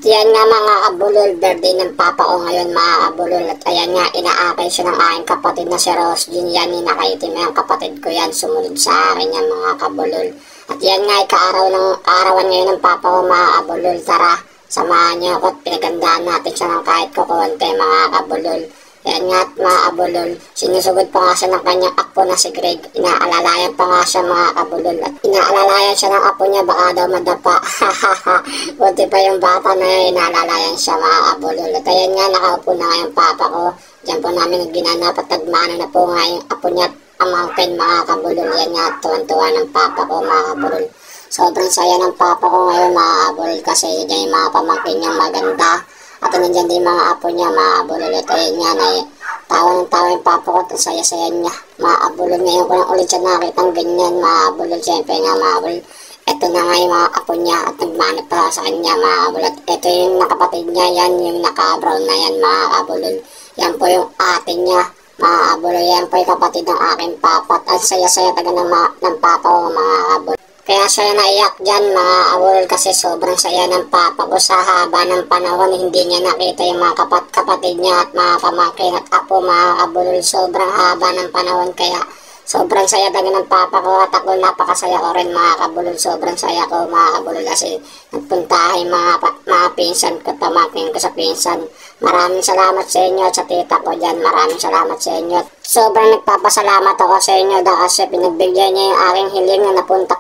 At yan nga mga kabulol, birthday ng papa ko ngayon mga kabulol. At ayan nga, inaakay siya ng aking kapatid na si Rosjin. Yan, inakaitim yung kapatid ko yan. Sumunod sa akin yan mga kabulol. At yan nga, kaarawan ngayon ng papa ko mga kabulol. Tara, samahan niyo ako at pinagandaan natin siya ng kahit kukunti mga kabulol. Yan nga mga kabulol, sinusugod pa nga siya ng kanyang apo na si Greg. Inaalalayan pa nga siya mga kabulol. At inaalalayan siya ng apo niya, baka daw madapa. Buti pa yung bata na yun, inaalalayan siya mga kabulol. At ayan nga, nakaupo na nga yung papa ko. Diyan po namin ginanap at nagmano na po nga yung apo niya at amangkin mga kabulol. Yan nga, tuwan-tuwa ng papa ko mga kabulol. Sobrang saya ng papa ko ngayon mga kabulol kasi yun yung mga pamangkin niyang maganda. At nandiyan din mga apo niya, mga abulol. Ito yun nga na tawa ng tawa yung papa ko at saya-saya niya. Mga abulol, ngayon ko lang ulit siya nakitang ganyan, mga abulol. Siyempre nga mga abulol, ito na nga yung mga apo niya at nagmanip pa sa kanya, mga abulol. At ito yung nakapatid niya, yan yung naka-brown na yan, mga abulol. Yan po yung ate niya, mga abulol. Yan po yung kapatid ng aking papa. At saya-saya taga ng papa ko, mga abulol. Kaya siya naiyak dyan mga kabulol kasi sobrang saya ng papa ko sa haba ng panahon. Hindi niya nakita yung mga kapatid niya at mga pamangkin at apo mga kabulol. Sobrang haba ng panahon kaya sobrang saya talaga ng papa ko at ako napakasaya ko rin mga kabulol. Sobrang saya ko mga kabulol kasi nagpuntahin mga pinsan ko, pamangkin ko sa pinsan. Maraming salamat sa inyo at sa tita ko dyan. Maraming salamat sa inyo. Sobrang nagpapasalamat ako sa inyo dahil kasi pinagbigyan niya yung aking hiling na pumunta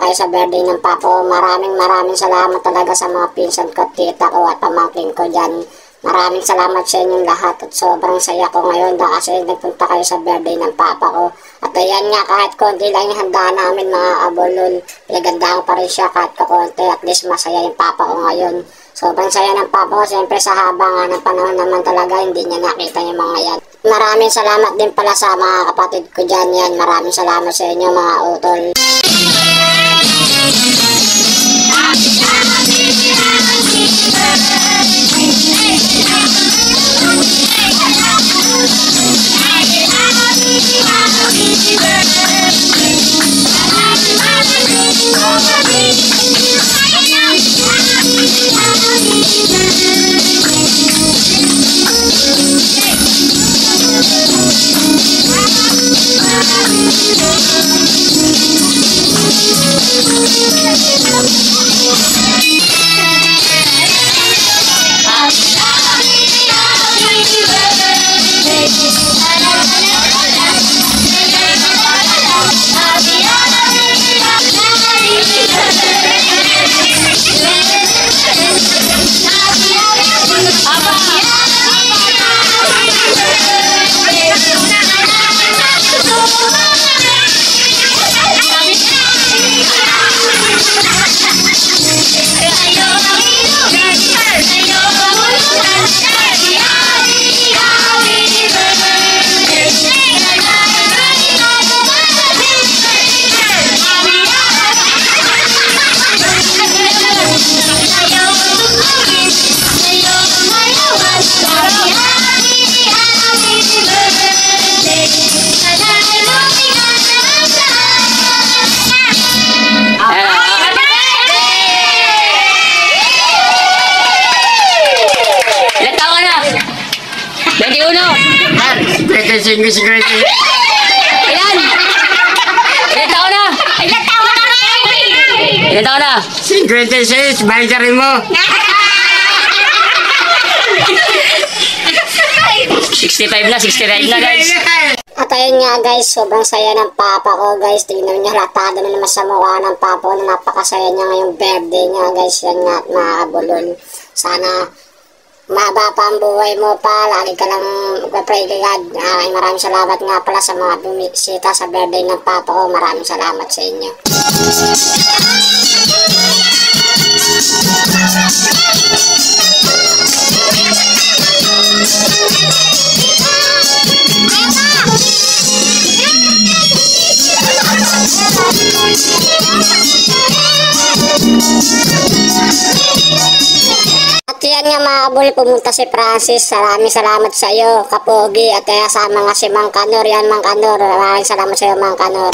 kayo sa birthday ng papa ko. Maraming salamat talaga sa mga pinsan ko, tita ko at pamangkin ko dyan. Maraming salamat sa inyong lahat at sobrang saya ko ngayon dahil kasi nagpunta kayo sa birthday ng papa ko. At ayan nga, kahit konti lang yung handa namin mga kabulol, pinaganda ko pa rin siya kahit konti. At least masaya yung papa ko ngayon. Sobrang saya ng papa ko, siyempre sa haba nga ng panahon naman talaga hindi niya nakita yung mga yan. Maraming salamat din pala sa mga kapatid ko dyan yan. Maraming salamat sa inyo mga utol. Secret. Ilan? Ilan taon na? Ilan taon na? Ilan taon na? 56, bayarin mo. 65 na guys. At ayun nga guys, sobrang saya ng papa ko guys. Tingnan niyo, latado na naman sa mukha ng papa ko na napakasaya niya ngayong birthday niya guys. Yan nga mga kabulol. Sana mahaba pa ang buhay mo pa. Lagi ka lang magpa-pray kay God. Maraming salamat nga pala sa mga bumisita sa birthday ng papa ko. Maraming salamat sa inyo. At yan nga mga kabul, pumunta si Francis. Maraming salamat sa iyo, Kapogi. At kaya sa mga si Mang Kanor. Yan, Mang Kanor. Maraming salamat sa iyo, Mang Kanor.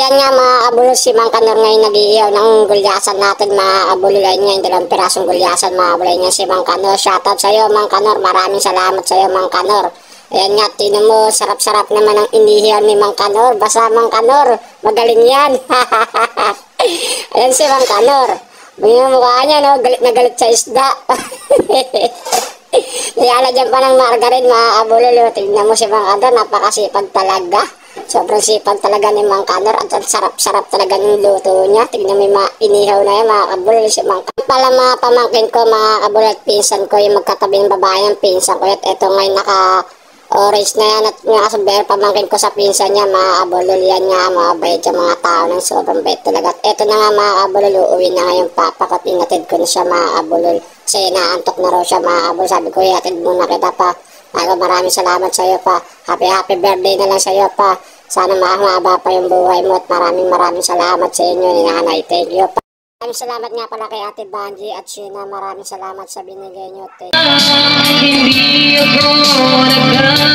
yan nga mga kabulol, si Mang Kanor ngayon nag-iiyaw ng gulyasan natin mga kabulol. Ayun nga yung 2 pirasong gulyasan mga kabulol. Ayun nga si Mang Kanor. Shoutout sa'yo Mang Kanor. Maraming salamat sa'yo Mang Kanor. Ayan nga, tino mo, sarap-sarap naman ang inihiyaw ni Mang Kanor. Basta Mang Kanor, magaling yan. Ayan si Mang Kanor. Yung mukha niya, no? Galit na galit sa isda. Nilalagyan pa ng margarine mga kabulol. Tingnan mo si Mang Kanor, napakasipag talaga. Sobrang sipag talaga ni Mang Kanor at sarap-sarap talaga ng luto niya. Tingnan mo yung inihaw na yan mga kabulol, si Mang Kanor. Pala mga pamangkin ko mga kabulol at pinsan ko, yung magkatabi ng babae ng pinsan ko. At eto ngayon naka-orange na yan at nakasabay pamangkin ko sa pinsan niya mga kabulol. Yan nga mga bait yung mga tao ng sobrang bait talaga. At eto na nga mga kabulol, uuwi na nga yung papa ko at inatid ko na siya mga kabulol. Kasi naantok na raw siya mga kabulol. Sabi ko, iatid muna kita pa. Maraming salamat sa iyo pa. Happy birthday na lang sa iyo pa. Sana mahaba pa yung buhay mo at maraming salamat sa inyo ni Nanay. Thank you pa. Maraming salamat nga pala kay Ate Banji at Sheena. Maraming salamat sa binigay nyo. Thank you.